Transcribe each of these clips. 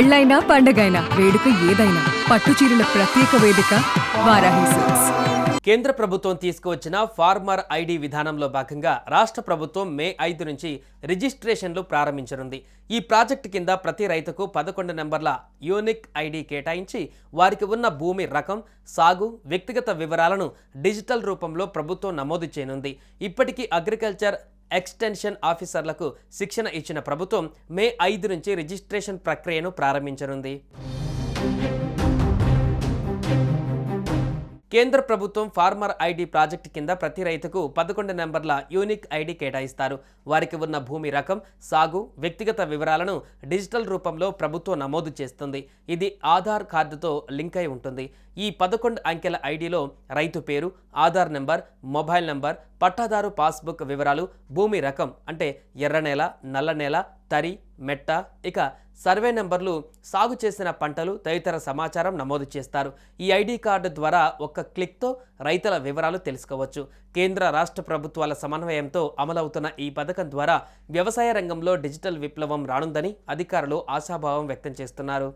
పెళ్ళైనా పండగైనా వేడుక ఏదైనా పట్టుచీరల ప్రత్యేక వేదిక వారాహి సిల్క్స్. కేంద్ర ప్రభుత్వం తీసుకువచ్చిన ఫార్మర్ ఐడి విధానంలో భాగంగా రాష్ట్ర ప్రభుత్వం మే 5 నుంచి రిజిస్ట్రేషన్లు ప్రారంభించనుంది. ఈ ప్రాజెక్టు కింద ప్రతి రైతుకు 11 నెంబర్ల యూనిక్ ఐడి కేటాయించి వారికి ఉన్న భూమి రకం, సాగు, వ్యక్తిగత వివరాలను డిజిటల్ రూపంలో ప్రభుత్వం నమోదు చేయనుంది. ఇప్పటికీ అగ్రికల్చర్ ఎక్స్టెన్షన్ ఆఫీసర్లకు శిక్షణ ఇచ్చిన ప్రభుత్వం మే 5 నుంచి రిజిస్ట్రేషన్ ప్రక్రియను ప్రారంభించనుంది. కేంద్ర ప్రభుత్వం ఫార్మర్ ఐడి ప్రాజెక్టు కింద ప్రతి రైతుకు 11 నెంబర్ల యూనిక్ ఐడి కేటాయిస్తారు. వారికి ఉన్న భూమి రకం, సాగు, వ్యక్తిగత వివరాలను డిజిటల్ రూపంలో ప్రభుత్వం నమోదు చేస్తుంది. ఇది ఆధార్ కార్డుతో లింక్ అయి ఉంటుంది. ఈ 11 అంకెల ఐడిలో రైతు పేరు, ఆధార్ నెంబర్, మొబైల్ నెంబర్, పట్టాదారు పాస్బుక్ వివరాలు, భూమి రకం అంటే ఎర్ర నేల, నల్ల నేల, తరి, మెట్ట, ఇక సర్వే నెంబర్లు, సాగు చేసిన పంటలు తదితర సమాచారం నమోదు చేస్తారు. ఈ ఐడి కార్డు ద్వారా ఒక్క క్లిక్తో రైతుల వివరాలు తెలుసుకోవచ్చు. కేంద్ర రాష్ట్ర ప్రభుత్వాల సమన్వయంతో అమలవుతున్న ఈ పథకం ద్వారా వ్యవసాయ రంగంలో డిజిటల్ విప్లవం రానుందని అధికారులు ఆశాభావం వ్యక్తం చేస్తున్నారు.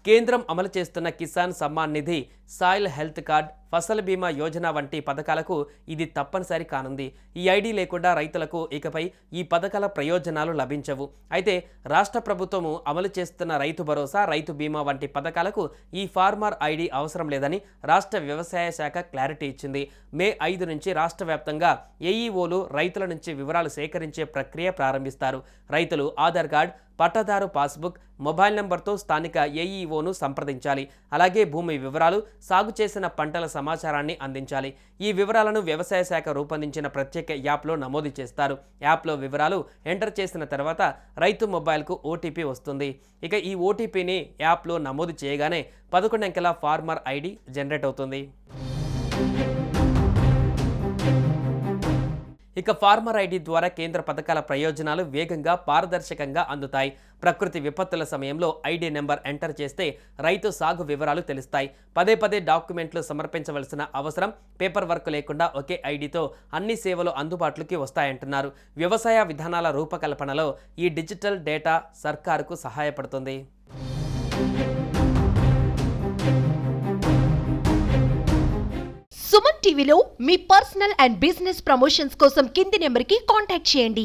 కేంద్రం అమలు చేస్తున్న Kisan Samman Nidhi, soil health card, Fasal బీమా యోజన వంటి పథకాలకు ఇది తప్పనిసరి కానుంది. ఈ ఐడి లేకుండా రైతులకు ఇకపై ఈ పథకాల ప్రయోజనాలు లభించవు. అయితే రాష్ట్ర ప్రభుత్వము అమలు చేస్తున్న రైతు భరోసా, రైతు బీమా వంటి పథకాలకు ఈ ఫార్మర్ ఐడి అవసరం లేదని రాష్ట్ర వ్యవసాయ శాఖ క్లారిటీ ఇచ్చింది. మే 5 నుంచి రాష్ట్ర వ్యాప్తంగా ఏఈఓలు రైతుల నుంచి వివరాలు సేకరించే ప్రక్రియ ప్రారంభిస్తారు. రైతులు ఆధార్ కార్డ్, పట్టాదారు పాస్బుక్, మొబైల్ నెంబర్తో స్థానిక ఏఈఓను సంప్రదించాలి. అలాగే భూమి వివరాలు, సాగు చేసిన పంటల సమాచారాన్ని అందించాలి. ఈ వివరాలను వ్యవసాయ శాఖ రూపొందించిన ప్రత్యేక యాప్లో నమోదు చేస్తారు. యాప్లో వివరాలు ఎంటర్ చేసిన తర్వాత రైతు మొబైల్కు ఓటీపీ వస్తుంది. ఇక ఈ ఓటీపీని యాప్లో నమోదు చేయగానే 11 అంకెల ఫార్మర్ ఐడి జనరేట్ అవుతుంది. ఇక ఫార్మర్ ఐడి ద్వారా కేంద్ర పథకాల ప్రయోజనాలు వేగంగా, పారదర్శకంగా అందుతాయి. ప్రకృతి విపత్తుల సమయంలో ఐడి నెంబర్ ఎంటర్ చేస్తే రైతు సాగు వివరాలు తెలుస్తాయి. పదే డాక్యుమెంట్లు సమర్పించవలసిన అవసరం, పేపర్ వర్క్ లేకుండా ఒకే ఐడితో అన్ని సేవలు అందుబాటులోకి వస్తాయంటున్నారు. వ్యవసాయ విధానాల రూపకల్పనలో ఈ డిజిటల్ డేటా సర్కారుకు సహాయపడుతుంది. సుమన్ టీవీలో మీ పర్సనల్ అండ్ బిజినెస్ ప్రమోషన్స్ కోసం కింది నెంబర్కి కాంటాక్ట్ చేయండి.